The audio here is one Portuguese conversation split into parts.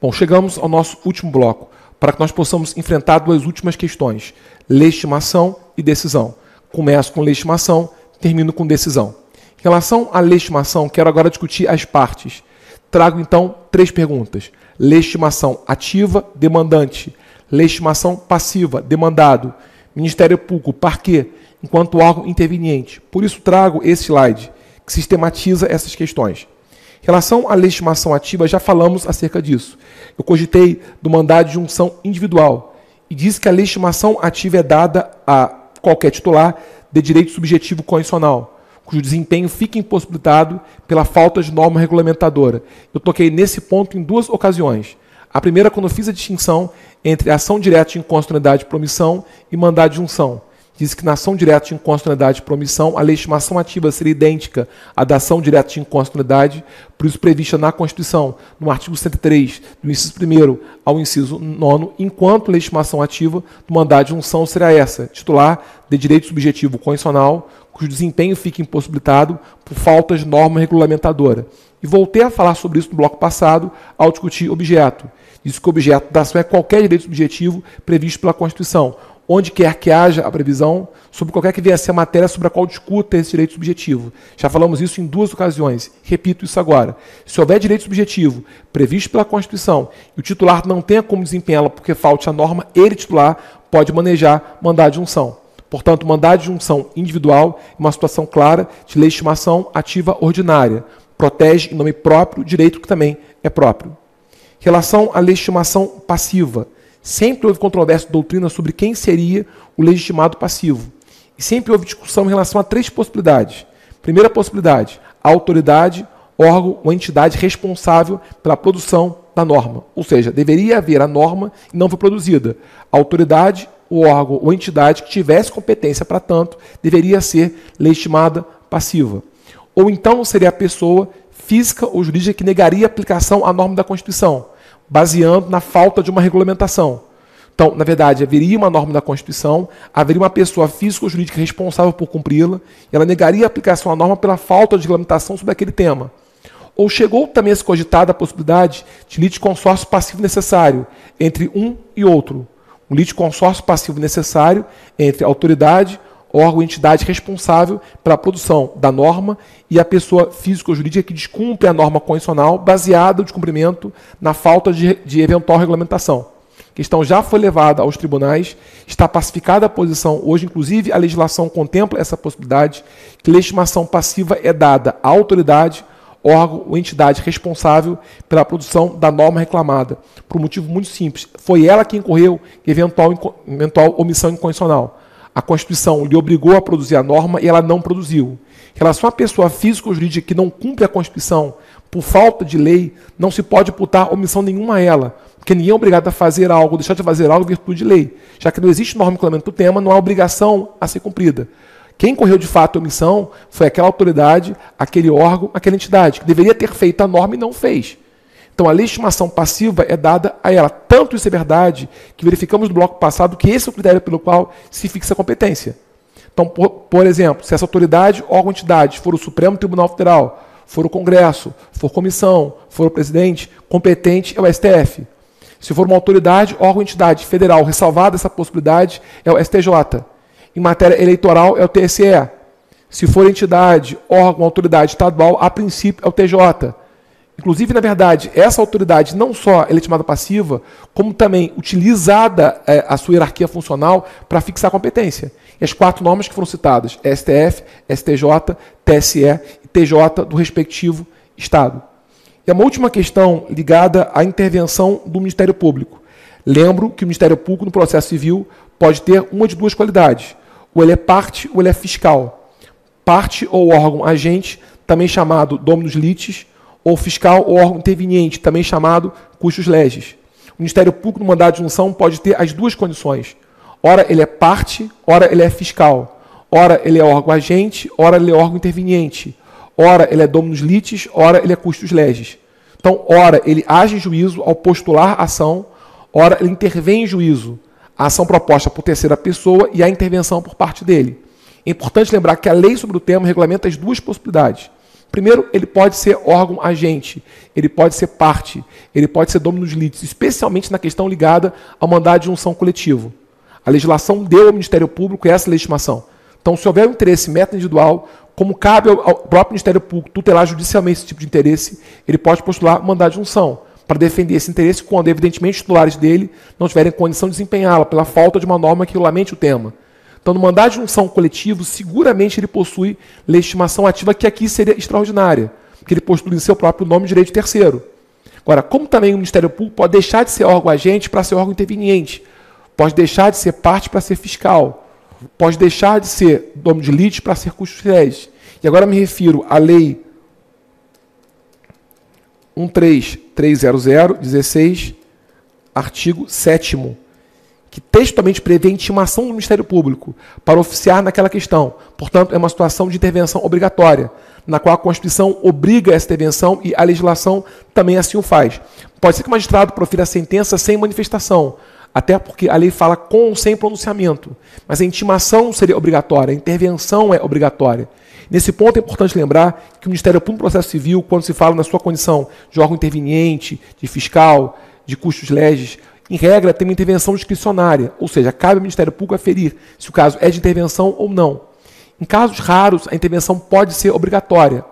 Bom, chegamos ao nosso último bloco, para que nós possamos enfrentar duas últimas questões, legitimação e decisão. Começo com legitimação, termino com decisão. Em relação à legitimação, quero agora discutir as partes. Trago então 3 perguntas. Legitimação ativa, demandante. Legitimação passiva, demandado. Ministério Público, parquê, enquanto órgão interveniente. Por isso trago esse slide, que sistematiza essas questões. Em relação à legitimação ativa, já falamos acerca disso. Eu cogitei do mandado de junção individual e disse que a legitimação ativa é dada a qualquer titular de direito subjetivo condicional, cujo desempenho fica impossibilitado pela falta de norma regulamentadora. Eu toquei nesse ponto em 2 ocasiões. A primeira, quando eu fiz a distinção entre ação direta de inconstitucionalidade por omissão e mandado de junção. Disse que na ação direta de inconstitucionalidade por omissão, a legitimação ativa seria idêntica à da ação direta de inconstitucionalidade, por isso prevista na Constituição, no artigo 103, do inciso 1º ao inciso 9º, enquanto a legitimação ativa do mandado de junção será essa, titular de direito subjetivo condicional, cujo desempenho fica impossibilitado por falta de norma regulamentadora. E voltei a falar sobre isso no bloco passado, ao discutir objeto. Disse que o objeto da ação é qualquer direito subjetivo previsto pela Constituição, onde quer que haja a previsão, sobre qualquer que venha a ser a matéria sobre a qual discuta esse direito subjetivo. Já falamos isso em 2 ocasiões. Repito isso agora. Se houver direito subjetivo previsto pela Constituição e o titular não tenha como desempenhá-la porque falte a norma, ele, titular, pode manejar mandado de junção. Portanto, mandado de junção individual é uma situação clara de legitimação ativa ordinária. Protege em nome próprio o direito que também é próprio. Em relação à legitimação passiva, sempre houve controvérsia de doutrina sobre quem seria o legitimado passivo. E sempre houve discussão em relação a 3 possibilidades. Primeira possibilidade, a autoridade, órgão ou entidade responsável pela produção da norma. Ou seja, deveria haver a norma e não foi produzida. A autoridade, o órgão ou entidade que tivesse competência para tanto, deveria ser legitimada passiva. Ou então seria a pessoa física ou jurídica que negaria a aplicação à norma da Constituição, baseando na falta de uma regulamentação. Então, na verdade, haveria uma norma da Constituição, haveria uma pessoa física ou jurídica responsável por cumpri-la, e ela negaria a aplicação à norma pela falta de regulamentação sobre aquele tema. Ou chegou também a se cogitar a possibilidade de litisconsórcio passivo necessário entre um e outro. Um litisconsórcio passivo necessário entre a autoridade, órgão ou entidade responsável pela produção da norma e a pessoa física ou jurídica que descumpre a norma constitucional baseada no descumprimento na falta de eventual regulamentação. A questão já foi levada aos tribunais, está pacificada a posição. Hoje, inclusive, a legislação contempla essa possibilidade, que legitimação passiva é dada à autoridade, órgão ou entidade responsável pela produção da norma reclamada, por um motivo muito simples. Foi ela que incorreu em eventual omissão inconstitucional. A Constituição lhe obrigou a produzir a norma e ela não produziu. Em relação à pessoa física ou jurídica que não cumpre a Constituição por falta de lei, não se pode imputar omissão nenhuma a ela, porque ninguém é obrigado a fazer algo, deixar de fazer algo em virtude de lei. Já que não existe norma que regulamenta o tema, não há obrigação a ser cumprida. Quem incorreu de fato a omissão foi aquela autoridade, aquele órgão, aquela entidade, que deveria ter feito a norma e não fez. Então, a legitimação passiva é dada a ela. Tanto isso é verdade que verificamos no bloco passado que esse é o critério pelo qual se fixa a competência. Então, por exemplo, se essa autoridade, órgão ou entidade for o Supremo Tribunal Federal, for o Congresso, for comissão, for o presidente, competente é o STF. Se for uma autoridade, órgão ou entidade federal, ressalvada essa possibilidade, é o STJ. Em matéria eleitoral, é o TSE. Se for entidade, órgão ou autoridade estadual, a princípio é o TJ. Inclusive, na verdade, essa autoridade não só é legitimada passiva, como também utilizada a sua hierarquia funcional para fixar a competência. E as 4 normas que foram citadas, STF, STJ, TSE e TJ do respectivo Estado. E uma última questão ligada à intervenção do Ministério Público. Lembro que o Ministério Público, no processo civil, pode ter uma de 2 qualidades. Ou ele é parte ou ele é fiscal. Parte ou órgão agente, também chamado dominus litis, ou fiscal ou órgão interveniente, também chamado custos legis. O Ministério Público, no mandado de junção, pode ter as 2 condições. Ora ele é parte, ora ele é fiscal. Ora ele é órgão agente, ora ele é órgão interveniente. Ora ele é dominus litis, ora ele é custos legis. Então, ora ele age em juízo ao postular a ação, ora ele intervém em juízo. A ação proposta por terceira pessoa e a intervenção por parte dele. É importante lembrar que a lei sobre o tema regulamenta as 2 possibilidades. Primeiro, ele pode ser órgão agente, ele pode ser parte, ele pode ser dominus litis, especialmente na questão ligada ao mandado de junção coletivo. A legislação deu ao Ministério Público essa legitimação. Então, se houver um interesse meta-individual, como cabe ao próprio Ministério Público tutelar judicialmente esse tipo de interesse, ele pode postular mandado de junção para defender esse interesse quando, evidentemente, os titulares dele não tiverem condição de desempenhá-la pela falta de uma norma que regulamente o tema. Então, no mandado de junção coletivo, seguramente ele possui legitimação ativa, que aqui seria extraordinária, porque ele postula em seu próprio nome direito de terceiro. Agora, como também o Ministério Público pode deixar de ser órgão agente para ser órgão interveniente, pode deixar de ser parte para ser fiscal, pode deixar de ser dominus litis para ser custos réis. E agora me refiro à Lei 13300-16, artigo 7º, que textualmente prevê a intimação do Ministério Público para oficiar naquela questão. Portanto, é uma situação de intervenção obrigatória, na qual a Constituição obriga essa intervenção e a legislação também assim o faz. Pode ser que o magistrado profira a sentença sem manifestação, até porque a lei fala com ou sem pronunciamento, mas a intimação seria obrigatória, a intervenção é obrigatória. Nesse ponto é importante lembrar que o Ministério Público no processo civil, quando se fala na sua condição de órgão interveniente, de fiscal, de custos legis, em regra tem uma intervenção discricionária, ou seja, cabe ao Ministério Público aferir se o caso é de intervenção ou não. Em casos raros, a intervenção pode ser obrigatória.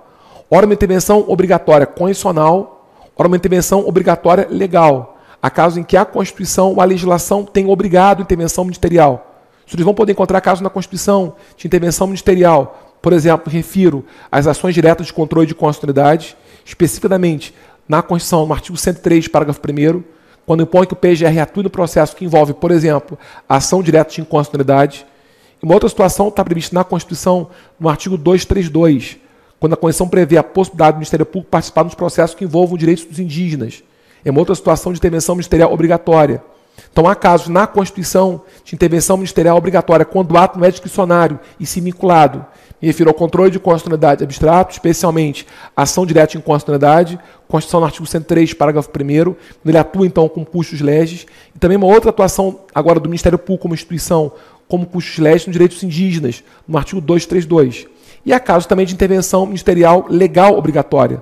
Ora, uma intervenção obrigatória constitucional, ora, uma intervenção obrigatória legal. Há casos em que a Constituição ou a legislação tem obrigado a intervenção ministerial. Os senhores vão poder encontrar casos na Constituição de intervenção ministerial. Por exemplo, refiro às ações diretas de controle de constitucionalidade, especificamente na Constituição, no artigo 103, parágrafo 1º, quando impõe que o PGR atue no processo que envolve, por exemplo, a ação direta de inconstitucionalidade. E uma outra situação está prevista na Constituição, no artigo 232, quando a Constituição prevê a possibilidade do Ministério Público participar nos processos que envolvam direitos dos indígenas. É uma outra situação de intervenção ministerial obrigatória. Então, há casos na Constituição de intervenção ministerial obrigatória quando o ato não é discricionário e sim vinculado. Me refiro ao controle de constitucionalidade abstrato, especialmente ação direta de inconstitucionalidade, Constituição no artigo 103, parágrafo 1º, quando ele atua, então, com custos legis. E também uma outra atuação agora do Ministério Público como instituição, como custos legis nos direitos indígenas, no artigo 232. E há casos também de intervenção ministerial legal obrigatória.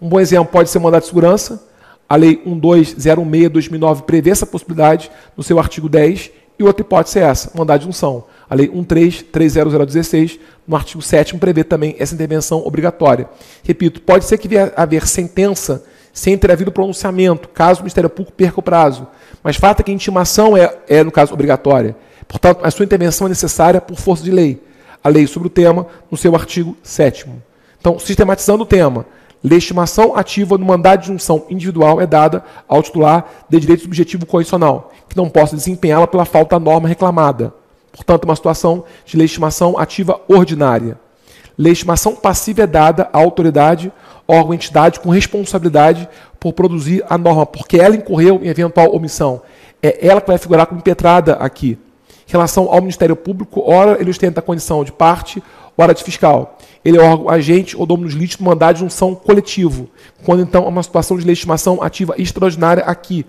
Um bom exemplo pode ser o mandado de segurança. A Lei 12016/2009 prevê essa possibilidade no seu artigo 10, e outra hipótese é essa, mandado de junção. A Lei 13300/16, no artigo 7º, prevê também essa intervenção obrigatória. Repito, pode ser que venha haver sentença sem ter havido pronunciamento, caso o Ministério Público perca o prazo. Mas fato é que a intimação é no caso, obrigatória. Portanto, a sua intervenção é necessária por força de lei. A lei sobre o tema, no seu artigo 7º. Então, sistematizando o tema, legitimação ativa no mandado de junção individual é dada ao titular de direito subjetivo constitucional, que não possa desempenhá-la pela falta da norma reclamada. Portanto, uma situação de legitimação ativa ordinária. Legitimação passiva é dada à autoridade, órgão, entidade com responsabilidade por produzir a norma, porque ela incorreu em eventual omissão. É ela que vai figurar como impetrada aqui. Em relação ao Ministério Público, ora ele ostenta a condição de parte, ora de fiscal. Ele é órgão agente ou dominus litis no mandado de junção coletivo, quando então há uma situação de legitimação ativa extraordinária aqui.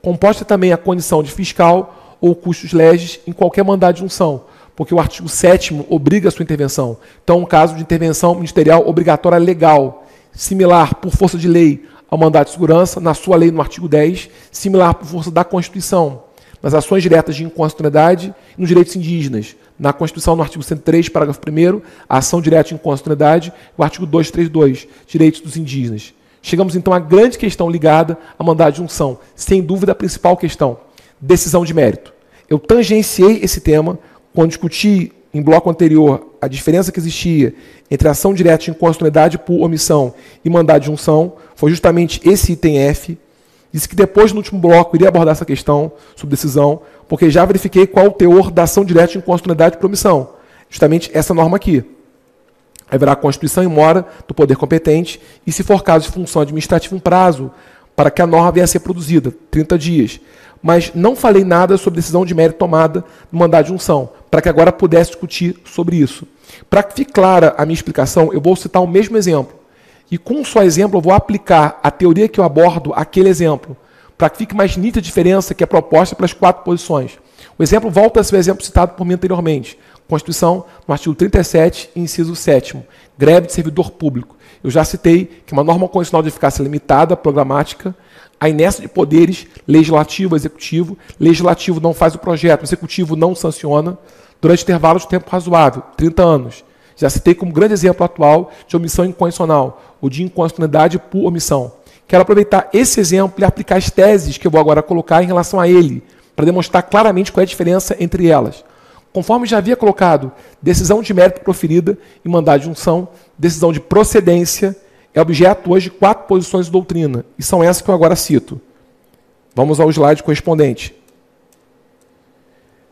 Composta também a condição de fiscal ou custos legis em qualquer mandado de junção, porque o artigo 7º obriga a sua intervenção. Então, um caso de intervenção ministerial obrigatória legal, similar por força de lei ao mandado de segurança, na sua lei no artigo 10, similar por força da Constituição, nas ações diretas de inconstitucionalidade e nos direitos indígenas. Na Constituição, no artigo 103, parágrafo 1º, a ação direta de inconstitucionalidade, o artigo 232, direitos dos indígenas. Chegamos, então, à grande questão ligada a mandado de junção, sem dúvida a principal questão, decisão de mérito. Eu tangenciei esse tema quando discuti em bloco anterior a diferença que existia entre ação direta de inconstitucionalidade por omissão e mandado de junção. Foi justamente esse item F. Disse que depois, no último bloco, iria abordar essa questão sobre decisão, porque já verifiquei qual o teor da ação direta de inconstitucionalidade por omissão. Justamente essa norma aqui. Haverá a constituição em mora do poder competente e, se for caso de função administrativa, um prazo para que a norma venha a ser produzida, 30 dias. Mas não falei nada sobre decisão de mérito tomada no mandado de junção, para que agora pudesse discutir sobre isso. Para que fique clara a minha explicação, eu vou citar o mesmo exemplo. E com um só exemplo, eu vou aplicar a teoria que eu abordo àquele exemplo, para que fique mais nítida a diferença que é proposta pelas 4 posições. O exemplo volta a ser o exemplo citado por mim anteriormente. Constituição, no artigo 37, inciso 7º, greve de servidor público. Eu já citei que uma norma constitucional de eficácia limitada, programática, a inércia de poderes, legislativo, executivo, legislativo não faz o projeto, o executivo não sanciona, durante intervalo de tempo razoável, 30 anos. Já citei como grande exemplo atual de omissão inconstitucional, ou de inconstitucionalidade por omissão. Quero aproveitar esse exemplo e aplicar as teses que eu vou agora colocar em relação a ele, para demonstrar claramente qual é a diferença entre elas. Conforme já havia colocado, decisão de mérito proferida e mandado de junção, decisão de procedência, é objeto hoje de 4 posições de doutrina, e são essas que eu agora cito. Vamos ao slide correspondente.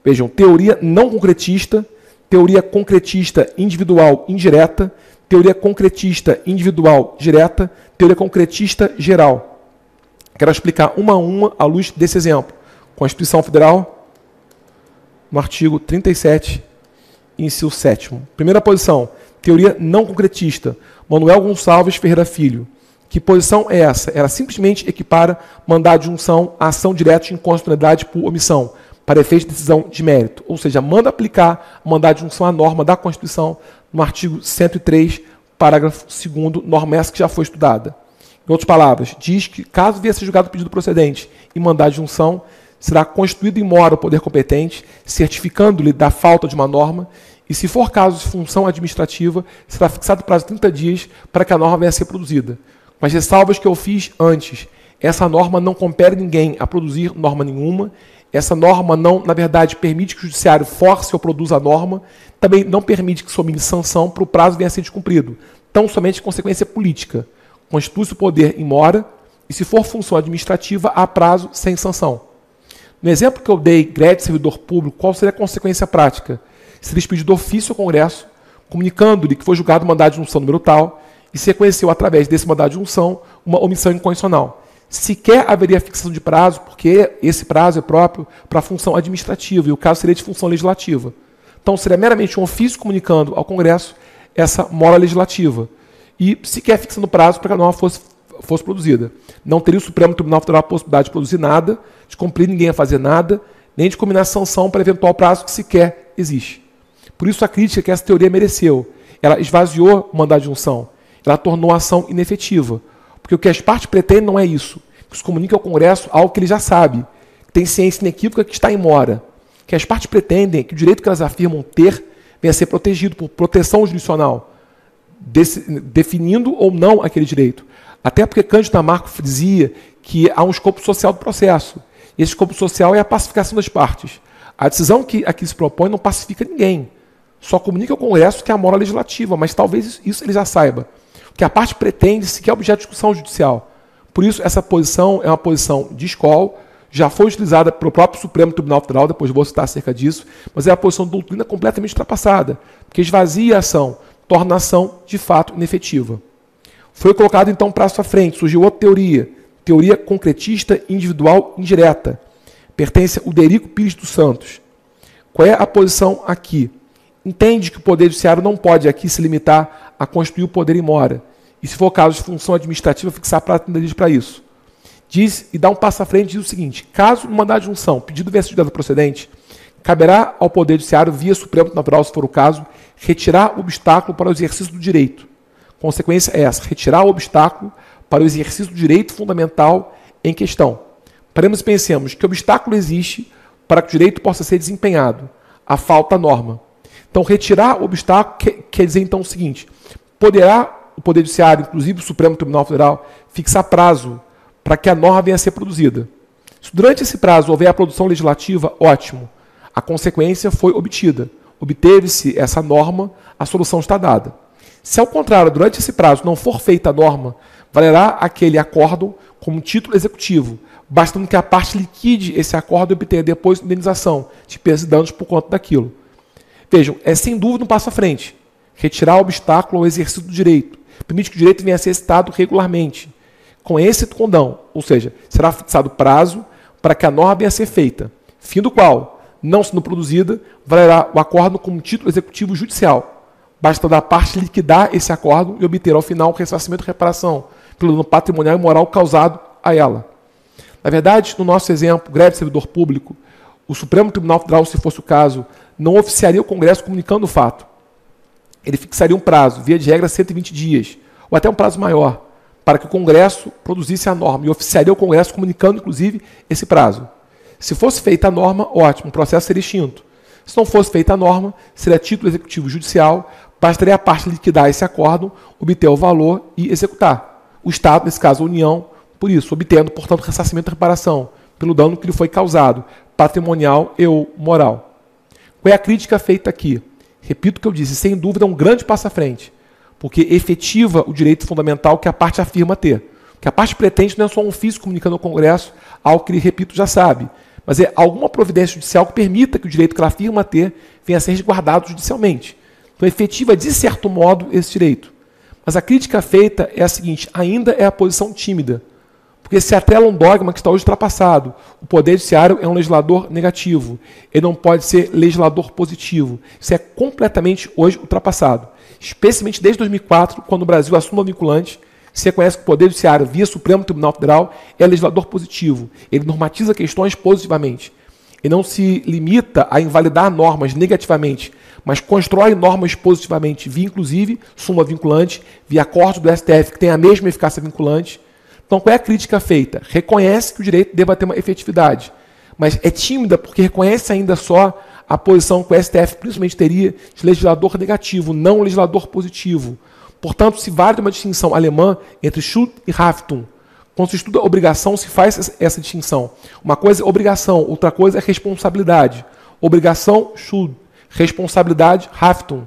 Vejam, teoria não concretista, teoria concretista individual indireta, teoria concretista individual direta, teoria concretista geral. Quero explicar uma a uma à luz desse exemplo. Constituição Federal, no artigo 37, inciso 7º. Primeira posição, teoria não concretista, Manuel Gonçalves Ferreira Filho. Que posição é essa? Ela simplesmente equipara mandado de junção à ação direta de inconstitucionalidade por omissão, para efeito de decisão de mérito. Ou seja, manda aplicar mandado de junção à norma da Constituição no artigo 103, parágrafo 2º, norma essa que já foi estudada. Em outras palavras, diz que caso vier a ser julgado o pedido procedente e mandado de junção, será constituído em mora o poder competente, certificando-lhe da falta de uma norma, e se for caso de função administrativa, será fixado o prazo de 30 dias para que a norma venha a ser produzida. Com as ressalvas que eu fiz antes, essa norma não compele ninguém a produzir norma nenhuma, essa norma não, na verdade, permite que o judiciário force ou produza a norma, também não permite que somente sanção para o prazo venha a ser descumprido, tão somente consequência política. Constitui-se o poder em mora, e se for função administrativa, há prazo sem sanção. No exemplo que eu dei, greve de servidor público, qual seria a consequência prática? Seria expedido ofício ao Congresso, comunicando-lhe que foi julgado o mandado de junção número tal, e se reconheceu através desse mandado de junção uma omissão inconstitucional. Sequer haveria fixação de prazo, porque esse prazo é próprio para a função administrativa, e o caso seria de função legislativa. Então, seria meramente um ofício comunicando ao Congresso essa mora legislativa, e sequer fixando prazo para que a norma fosse produzida. Não teria o Supremo Tribunal Federal a possibilidade de produzir nada, de cumprir ninguém a fazer nada, nem de combinar sanção para eventual prazo que sequer existe. Por isso a crítica que essa teoria mereceu. Ela esvaziou o mandado de junção, ela tornou a ação inefetiva. Porque o que as partes pretendem não é isso, que se comunique ao Congresso algo que ele já sabe, que tem ciência inequívoca que está em mora. Que as partes pretendem que o direito que elas afirmam ter venha a ser protegido por proteção jurisdicional, definindo ou não aquele direito. Até porque Cândido Lamarck dizia que há um escopo social do processo. E esse escopo social é a pacificação das partes. A decisão que aqui se propõe não pacifica ninguém. Só comunica ao Congresso que é a mora legislativa, mas talvez isso ele já saiba. O que a parte pretende sequer é objeto de discussão judicial. Por isso, essa posição é uma posição de escola, já foi utilizada pelo próprio Supremo Tribunal Federal, depois vou citar acerca disso, mas é a posição de doutrina completamente ultrapassada, porque esvazia a ação, torna a ação, de fato, inefetiva. Foi colocado, então, passo à frente, surgiu outra teoria, teoria concretista individual indireta. Pertence ao Derico Pires dos Santos. Qual é a posição aqui? Entende que o Poder Judiciário não pode aqui se limitar a constituir o poder em mora, e se for caso de função administrativa, fixar prazo de 30 dias para isso. Diz, e dá um passo à frente, diz o seguinte: caso no mandado de junção, pedido venha a ser julgado procedente, caberá ao Poder Judiciário, via Supremo Tribunal Federal, se for o caso, retirar o obstáculo para o exercício do direito. Consequência é essa: retirar o obstáculo para o exercício do direito fundamental em questão. Paremos e pensemos que obstáculo existe para que o direito possa ser desempenhado: a falta à norma. Então, retirar o obstáculo quer dizer então o seguinte: poderá o Poder Judiciário, inclusive o Supremo Tribunal Federal, fixar prazo para que a norma venha a ser produzida. Se durante esse prazo houver a produção legislativa, ótimo. A consequência foi obtida. Obteve-se essa norma, a solução está dada. Se, ao contrário, durante esse prazo não for feita a norma, valerá aquele acórdão como título executivo, bastando que a parte liquide esse acórdão e obtenha depois indenização de perdas e danos por conta daquilo. Vejam, é sem dúvida um passo à frente. Retirar o obstáculo ao exercício do direito. Permite que o direito venha a ser citado regularmente. Com esse condão, ou seja, será fixado prazo para que a norma venha a ser feita, fim do qual, não sendo produzida, valerá o acórdão como título executivo judicial, bastando a parte liquidar esse acórdão e obter ao final o ressarcimento e reparação pelo dano patrimonial e moral causado a ela. Na verdade, no nosso exemplo, greve de servidor público, o Supremo Tribunal Federal, se fosse o caso, não oficiaria o Congresso comunicando o fato. Ele fixaria um prazo, via de regra 120 dias, ou até um prazo maior, para que o Congresso produzisse a norma e oficiaria o Congresso comunicando, inclusive, esse prazo. Se fosse feita a norma, ótimo, o processo seria extinto. Se não fosse feita a norma, seria título executivo judicial, bastaria a parte liquidar esse acórdão, obter o valor e executar. O Estado, nesse caso a União, por isso, obtendo, portanto, ressarcimento e reparação pelo dano que lhe foi causado, patrimonial e ou moral. Qual é a crítica feita aqui? Repito o que eu disse, sem dúvida é um grande passo à frente, porque efetiva o direito fundamental que a parte afirma ter. O que a parte pretende não é só um ofício comunicando ao Congresso, algo que ele, repito, já sabe, mas é alguma providência judicial que permita que o direito que ela afirma ter venha a ser resguardado judicialmente. Então, efetiva, de certo modo, esse direito. Mas a crítica feita é a seguinte, ainda é a posição tímida, porque se atrela um dogma que está hoje ultrapassado. O Poder Judiciário é um legislador negativo, ele não pode ser legislador positivo. Isso é completamente hoje ultrapassado. Especialmente desde 2004, quando o Brasil assume a vinculante, se reconhece que o Poder Judiciário, via Supremo Tribunal Federal, é legislador positivo. Ele normatiza questões positivamente. Ele não se limita a invalidar normas negativamente, mas constrói normas positivamente, via, inclusive, súmula vinculante, via acordo do STF, que tem a mesma eficácia vinculante. Então, qual é a crítica feita? Reconhece que o direito deva ter uma efetividade, mas é tímida porque reconhece ainda só a posição que o STF principalmente teria de legislador negativo, não legislador positivo. Portanto, se vale uma distinção alemã entre Schuld e Haftung. Quando se estuda obrigação, se faz essa distinção. Uma coisa é obrigação, outra coisa é responsabilidade. Obrigação, Schuld. Responsabilidade, Haftung.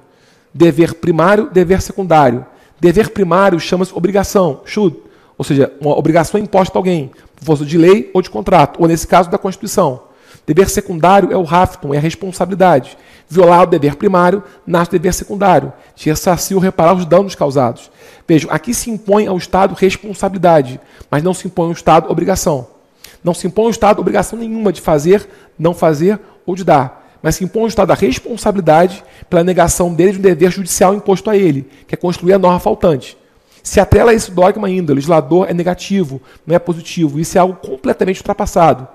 Dever primário, dever secundário. Dever primário chama-se obrigação, Schuld. Ou seja, uma obrigação imposta a alguém, por força de lei ou de contrato, ou nesse caso da Constituição. Dever secundário é o Haftung, é a responsabilidade. Violar o dever primário, nasce o dever secundário, de ressarcir ou reparar os danos causados. Vejam, aqui se impõe ao Estado responsabilidade, mas não se impõe ao Estado obrigação. Não se impõe ao Estado obrigação nenhuma de fazer, não fazer ou de dar, mas se impõe ao Estado a responsabilidade pela negação dele de um dever judicial imposto a ele, que é construir a norma faltante. Se atrela a esse dogma ainda, o legislador é negativo, não é positivo, isso é algo completamente ultrapassado.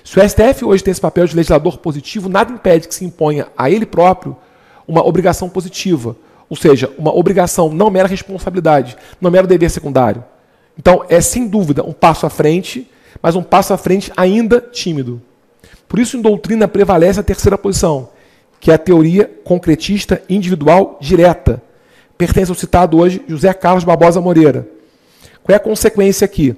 Se o STF hoje tem esse papel de legislador positivo, nada impede que se imponha a ele próprio uma obrigação positiva, ou seja, uma obrigação, não mera responsabilidade, não mero dever secundário. Então, é sem dúvida um passo à frente, mas um passo à frente ainda tímido. Por isso, em doutrina, prevalece a terceira posição, que é a teoria concretista individual direta. Pertence ao citado hoje José Carlos Barbosa Moreira. Qual é a consequência aqui?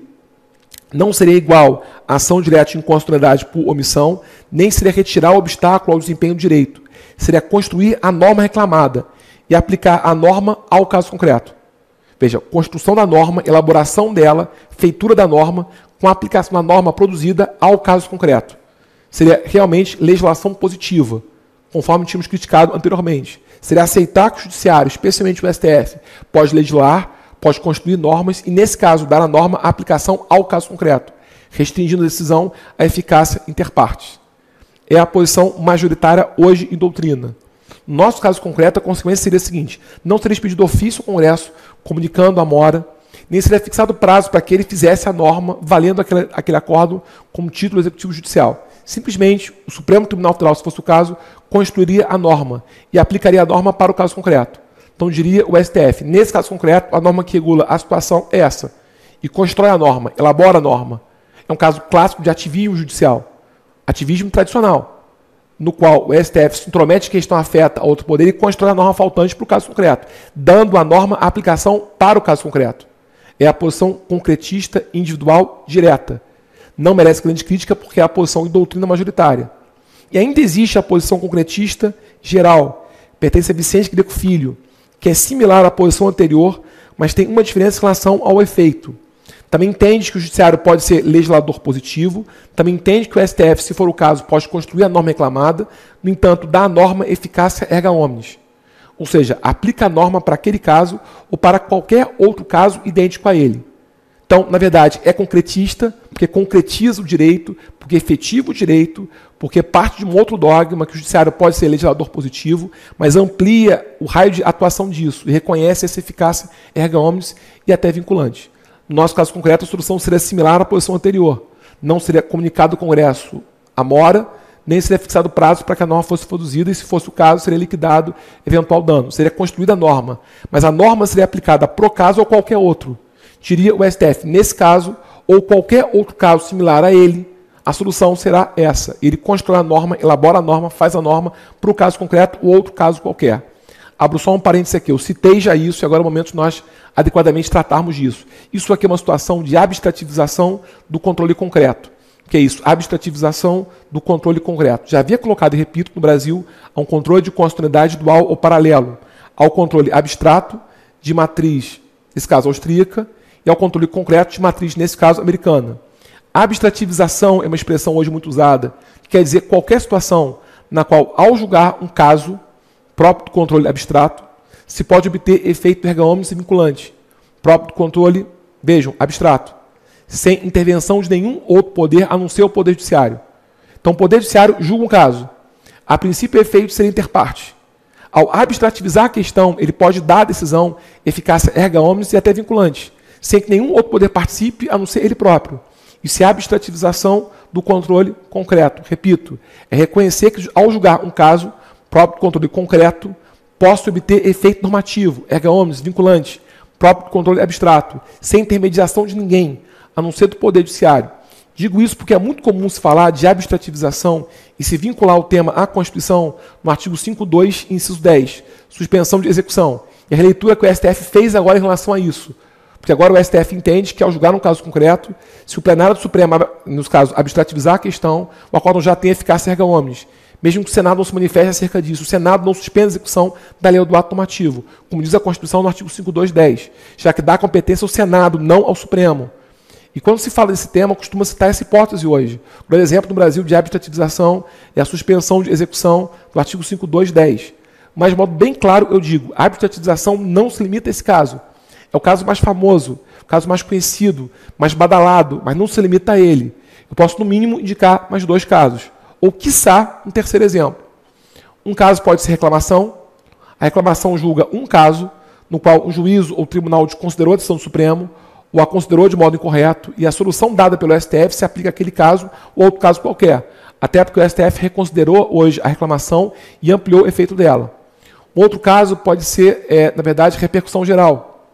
Não seria igual a ação direta de inconstitucionalidade por omissão, nem seria retirar o obstáculo ao desempenho do direito. Seria construir a norma reclamada e aplicar a norma ao caso concreto. Veja, construção da norma, elaboração dela, feitura da norma, com a aplicação da norma produzida ao caso concreto. Seria realmente legislação positiva, conforme tínhamos criticado anteriormente. Seria aceitar que o Judiciário, especialmente o STF, pode legislar, pode construir normas e, nesse caso, dar a norma a aplicação ao caso concreto, restringindo a decisão à eficácia interpartes. É a posição majoritária hoje em doutrina. No nosso caso concreto, a consequência seria a seguinte: não seria expedido ofício ao Congresso comunicando a mora, nem seria fixado prazo para que ele fizesse a norma, valendo aquele acordo como título executivo judicial. Simplesmente, o Supremo Tribunal Federal, se fosse o caso, constituiria a norma e aplicaria a norma para o caso concreto. Então, diria o STF, nesse caso concreto, a norma que regula a situação é essa. E constrói a norma, elabora a norma. É um caso clássico de ativismo judicial. Ativismo tradicional, no qual o STF se intromete em questão afeta a outro poder e constrói a norma faltante para o caso concreto, dando à norma a aplicação para o caso concreto. É a posição concretista individual direta. Não merece grande crítica porque é a posição em doutrina majoritária. E ainda existe a posição concretista geral, pertence a Vicente Greco Filho, que é similar à posição anterior, mas tem uma diferença em relação ao efeito. Também entende que o Judiciário pode ser legislador positivo, também entende que o STF, se for o caso, pode construir a norma reclamada, no entanto, dá à norma eficácia erga omnes. Ou seja, aplica a norma para aquele caso ou para qualquer outro caso idêntico a ele. Então, na verdade, é concretista, porque concretiza o direito, porque efetiva o direito, porque parte de um outro dogma que o Judiciário pode ser legislador positivo, mas amplia o raio de atuação disso e reconhece essa eficácia erga omnes e até vinculante. No nosso caso concreto, a solução seria similar à posição anterior. Não seria comunicado ao Congresso a mora, nem seria fixado prazo para que a norma fosse produzida, e se fosse o caso, seria liquidado eventual dano. Seria construída a norma, mas a norma seria aplicada pro caso ou qualquer outro. Diria o STF, nesse caso, ou qualquer outro caso similar a ele, a solução será essa. Ele constrói a norma, elabora a norma, faz a norma para o caso concreto ou outro caso qualquer. Abro só um parênteses aqui, eu citei já isso e agora é o momento de nós adequadamente tratarmos disso. Isso aqui é uma situação de abstrativização do controle concreto. O que é isso? Abstrativização do controle concreto. Já havia colocado, e repito, no Brasil, a um controle de constitucionalidade dual ou paralelo, ao controle abstrato de matriz, nesse caso austríaca, e ao controle concreto de matriz, nesse caso americana. A abstrativização é uma expressão hoje muito usada, que quer dizer qualquer situação na qual, ao julgar um caso próprio do controle abstrato, se pode obter efeito erga omnes e vinculante, próprio do controle, vejam, abstrato, sem intervenção de nenhum outro poder, a não ser o Poder Judiciário. Então, o Poder Judiciário julga um caso. A princípio, o efeito seria interparte. Ao abstrativizar a questão, ele pode dar a decisão eficácia erga omnes e até vinculante, sem que nenhum outro poder participe, a não ser ele próprio. Isso é a abstrativização do controle concreto. Repito, é reconhecer que, ao julgar um caso próprio do controle concreto, posso obter efeito normativo, erga omnes, vinculante, próprio do controle abstrato, sem intermediação de ninguém, a não ser do Poder Judiciário. Digo isso porque é muito comum se falar de abstrativização e se vincular o tema à Constituição no artigo 5.2, inciso 10, suspensão de execução. E a releitura que o STF fez agora em relação a isso. Porque agora o STF entende que, ao julgar um caso concreto, se o plenário do Supremo, nos casos, abstrativizar a questão, o acórdão já tem eficácia erga omnes, mesmo que o Senado não se manifeste acerca disso. O Senado não suspende a execução da lei ou do ato normativo, como diz a Constituição no artigo 5.2.10, já que dá competência ao Senado, não ao Supremo. E quando se fala desse tema, costuma citar essa hipótese hoje. Por exemplo, no Brasil, de abstrativização é a suspensão de execução do artigo 5.2.10. Mas, de modo bem claro, eu digo, a abstrativização não se limita a esse caso. É o caso mais famoso, o caso mais conhecido, mais badalado, mas não se limita a ele. Eu posso, no mínimo, indicar mais 2 casos. Ou, quiçá, um terceiro exemplo. Um caso pode ser reclamação. A reclamação julga um caso no qual o juízo ou o tribunal desconsiderou a decisão do Supremo ou a considerou de modo incorreto e a solução dada pelo STF se aplica àquele caso ou outro caso qualquer. Até porque o STF reconsiderou hoje a reclamação e ampliou o efeito dela. Um outro caso pode ser, na verdade, repercussão geral.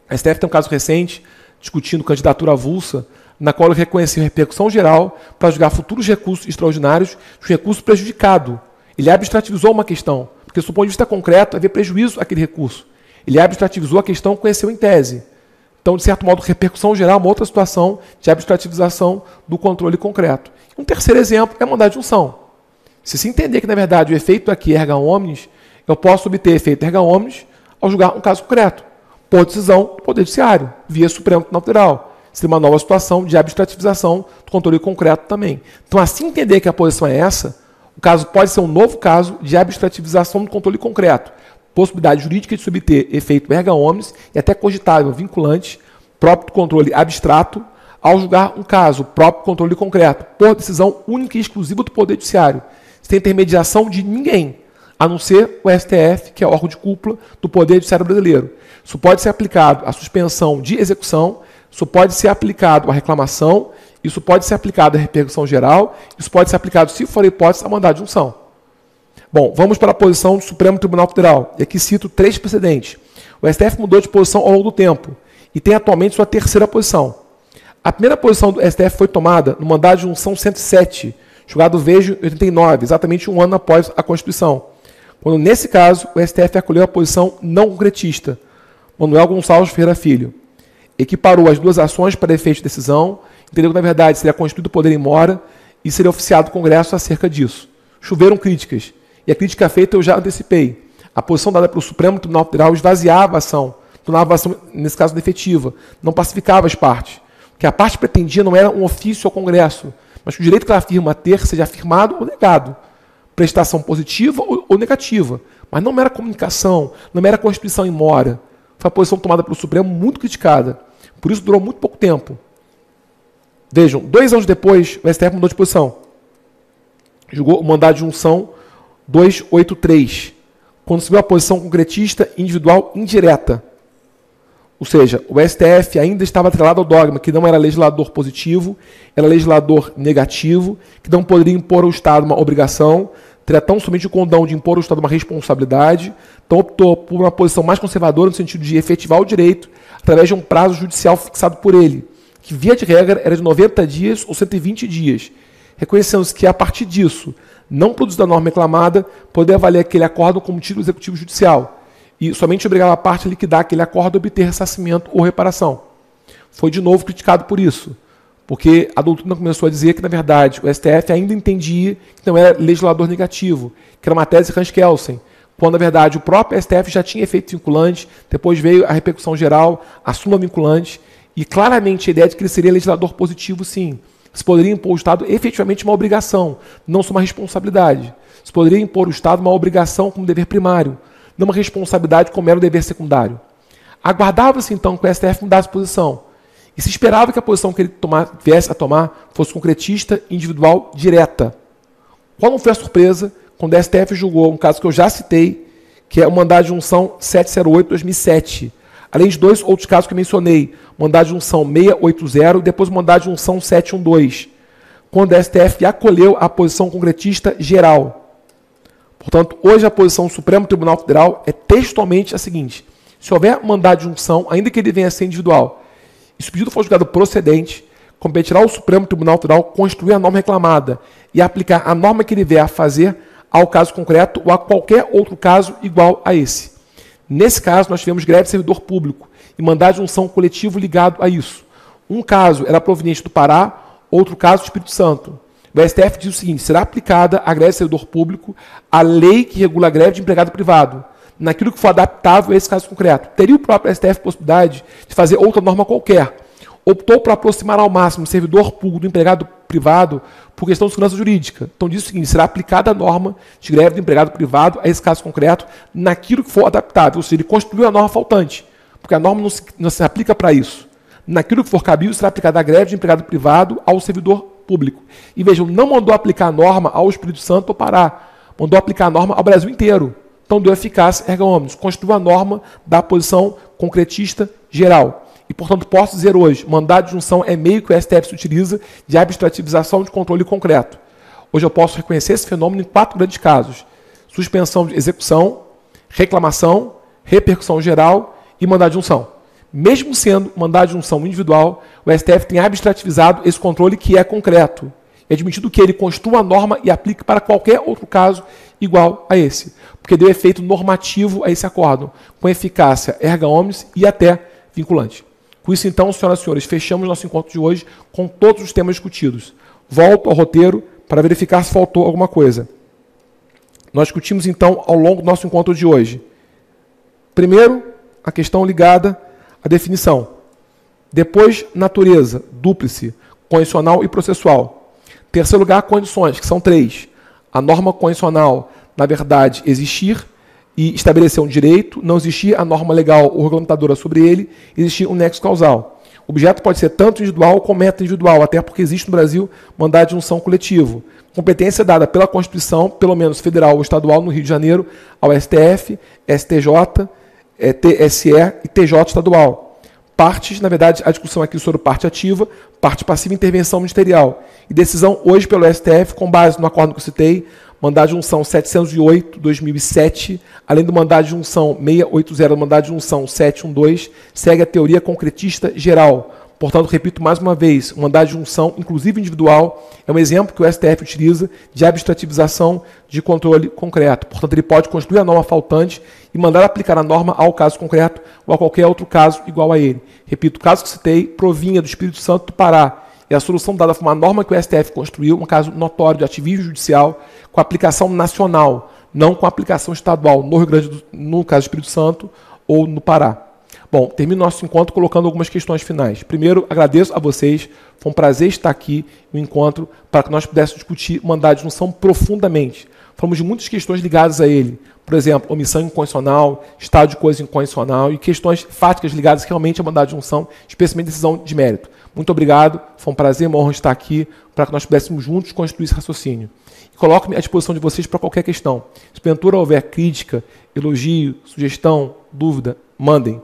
A STF tem um caso recente discutindo candidatura avulsa, na qual ele reconheceu repercussão geral para julgar futuros recursos extraordinários de recurso prejudicado. Ele abstrativizou uma questão, porque, do ponto de vista concreto, havia prejuízo àquele recurso. Ele abstrativizou a questão, conheceu em tese. Então, de certo modo, repercussão geral é uma outra situação de abstrativização do controle concreto. Um terceiro exemplo é a mandado de junção. Se entender que, na verdade, o efeito aqui é erga omnes, eu posso obter efeito erga omnes ao julgar um caso concreto, por decisão do Poder Judiciário, via Supremo Tribunal Federal. Seria uma nova situação de abstrativização do controle concreto também. Então, assim entender que a posição é essa, o caso pode ser um novo caso de abstrativização do controle concreto, possibilidade jurídica de se obter efeito erga omnes e até cogitável, vinculante, próprio do controle abstrato, ao julgar um caso próprio do controle concreto, por decisão única e exclusiva do Poder Judiciário, sem intermediação de ninguém, a não ser o STF, que é o órgão de cúpula do Poder Judiciário brasileiro. Isso pode ser aplicado à suspensão de execução, isso pode ser aplicado à reclamação, isso pode ser aplicado à repercussão geral, isso pode ser aplicado, se for a hipótese, à mandado de junção. Bom, vamos para a posição do Supremo Tribunal Federal. E aqui cito 3 precedentes. O STF mudou de posição ao longo do tempo e tem atualmente sua terceira posição. A primeira posição do STF foi tomada no mandado de junção 107, julgado Vejo em 89, exatamente um ano após a Constituição, quando, nesse caso, o STF acolheu a posição não concretista, Manuel Gonçalves Ferreira Filho. Equiparou as 2 ações para efeito de decisão, entendeu que, na verdade, seria constituído poder em mora e seria oficiado o Congresso acerca disso. Choveram críticas. E a crítica feita eu já antecipei. A posição dada pelo Supremo Tribunal Federal esvaziava a ação, tornava a ação, nesse caso, defetiva, não pacificava as partes. O que a parte pretendia não era um ofício ao Congresso, mas que o direito que ela afirma a ter seja afirmado ou negado. Prestação positiva ou negativa. Mas não era comunicação, não era constituição em mora. Foi a posição tomada pelo Supremo muito criticada. Por isso durou muito pouco tempo. Vejam, 2 anos depois, o STF mudou de posição. Julgou o mandado de junção 283, quando se viu a posição concretista individual indireta. Ou seja, o STF ainda estava atrelado ao dogma que não era legislador positivo, era legislador negativo, que não poderia impor ao Estado uma obrigação, teria tão somente o condão de impor ao Estado uma responsabilidade, então optou por uma posição mais conservadora no sentido de efetivar o direito através de um prazo judicial fixado por ele, que via de regra era de 90 dias ou 120 dias, reconhecendo-se que a partir disso, não produzida a norma reclamada, poderia valer aquele acórdão como título executivo judicial, e somente obrigava a parte a liquidar aquele acordo a obter ressarcimento ou reparação. Foi de novo criticado por isso, porque a doutrina começou a dizer que, na verdade, o STF ainda entendia que não era legislador negativo, que era uma tese Hans-Kelsen, quando, na verdade, o próprio STF já tinha efeito vinculante, depois veio a repercussão geral, a súmula vinculante, e claramente a ideia de que ele seria legislador positivo, sim. Se poderia impor ao Estado efetivamente uma obrigação, não só uma responsabilidade. Se poderia impor ao Estado uma obrigação como dever primário, não uma responsabilidade como era o dever secundário. Aguardava-se, então, que o STF mudasse posição. E se esperava que a posição que ele viesse a tomar fosse concretista, individual, direta. Qual não foi a surpresa quando o STF julgou um caso que eu já citei, que é o mandado de junção 708/2007, além de dois outros casos que eu mencionei, o mandado de junção 680 e depois o mandado de junção 712, quando o STF acolheu a posição concretista geral. Portanto, hoje a posição do Supremo Tribunal Federal é textualmente a seguinte: se houver mandado de junção, ainda que ele venha a ser individual, e se o pedido for julgado procedente, competirá ao Supremo Tribunal Federal construir a norma reclamada e aplicar a norma que ele vier a fazer ao caso concreto ou a qualquer outro caso igual a esse. Nesse caso, nós tivemos greve de servidor público e mandado de junção coletivo ligado a isso. Um caso era proveniente do Pará, outro caso do Espírito Santo. O STF diz o seguinte: será aplicada à greve de servidor público a lei que regula a greve de empregado privado, naquilo que for adaptável a esse caso concreto. Teria o próprio STF possibilidade de fazer outra norma qualquer. Optou por aproximar ao máximo o servidor público do empregado privado por questão de segurança jurídica. Então diz o seguinte: será aplicada a norma de greve do empregado privado a esse caso concreto naquilo que for adaptável. Ou seja, ele construiu a norma faltante, porque a norma não se aplica para isso. Naquilo que for cabível, será aplicada a greve de empregado privado ao servidor público. E vejam, não mandou aplicar a norma ao Espírito Santo ou Pará, mandou aplicar a norma ao Brasil inteiro. Então deu eficácia erga omnes, construiu a norma da posição concretista geral. E, portanto, posso dizer hoje, mandado de junção é meio que o STF se utiliza de abstrativização de controle concreto. Hoje eu posso reconhecer esse fenômeno em 4 grandes casos: suspensão de execução, reclamação, repercussão geral e mandado de junção. Mesmo sendo mandado de junção individual, o STF tem abstrativizado esse controle que é concreto. É admitido que ele construa a norma e aplique para qualquer outro caso igual a esse, porque deu efeito normativo a esse acórdão, com eficácia erga omnes e até vinculante. Com isso, então, senhoras e senhores, fechamos nosso encontro de hoje com todos os temas discutidos. Volto ao roteiro para verificar se faltou alguma coisa. Nós discutimos, então, ao longo do nosso encontro de hoje. Primeiro, a questão ligada à definição. Depois, natureza, dúplice, condicional e processual. Terceiro lugar, condições, que são 3. A norma condicional, na verdade, existir e estabelecer um direito, não existir a norma legal ou regulamentadora sobre ele, existir um nexo causal. O objeto pode ser tanto individual como meta-individual, até porque existe no Brasil mandado de junção coletivo. Competência dada pela Constituição, pelo menos federal ou estadual, no Rio de Janeiro, ao STF, STJ, TSE e TJ estadual. Partes, na verdade, a discussão aqui sobre parte ativa, parte passiva e intervenção ministerial. E decisão hoje pelo STF, com base no acordo que eu citei, mandado de junção 708/2007, além do mandado de junção 680, mandado de junção 712, segue a teoria concretista geral. Portanto, repito mais uma vez, o mandado de junção, inclusive individual, é um exemplo que o STF utiliza de abstrativização de controle concreto. Portanto, ele pode construir a norma faltante e mandar aplicar a norma ao caso concreto ou a qualquer outro caso igual a ele. Repito, o caso que citei provinha do Espírito Santo do Pará. E a solução dada foi uma norma que o STF construiu, um caso notório de ativismo judicial, com aplicação nacional, não com aplicação estadual, no Rio Grande do Sul, no caso do Espírito Santo, ou no Pará. Bom, termino nosso encontro colocando algumas questões finais. Primeiro, agradeço a vocês, foi um prazer estar aqui no encontro para que nós pudéssemos discutir mandado de junção profundamente. Falamos de muitas questões ligadas a ele, por exemplo, omissão incondicional, estado de coisa incondicional e questões fáticas ligadas realmente a mandado de junção, especialmente decisão de mérito. Muito obrigado, foi um prazer, uma honra estar aqui para que nós pudéssemos juntos construir esse raciocínio. E coloco-me à disposição de vocês para qualquer questão. Se porventura houver crítica, elogio, sugestão, dúvida, mandem.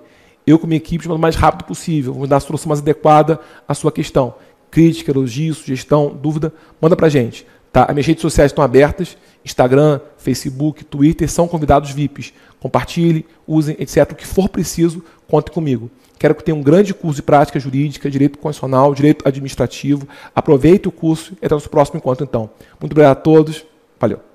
eu com minha equipe, o mais rápido possível. Vamos dar a solução mais adequada à sua questão. Crítica, elogio, sugestão, dúvida, manda pra gente. Tá? As minhas redes sociais estão abertas, Instagram, Facebook, Twitter, são convidados VIPs. Compartilhe, usem, etc. O que for preciso, conte comigo. Quero que tenha um grande curso de prática jurídica, direito constitucional, direito administrativo. Aproveite o curso e até o nosso próximo encontro, então. Muito obrigado a todos. Valeu.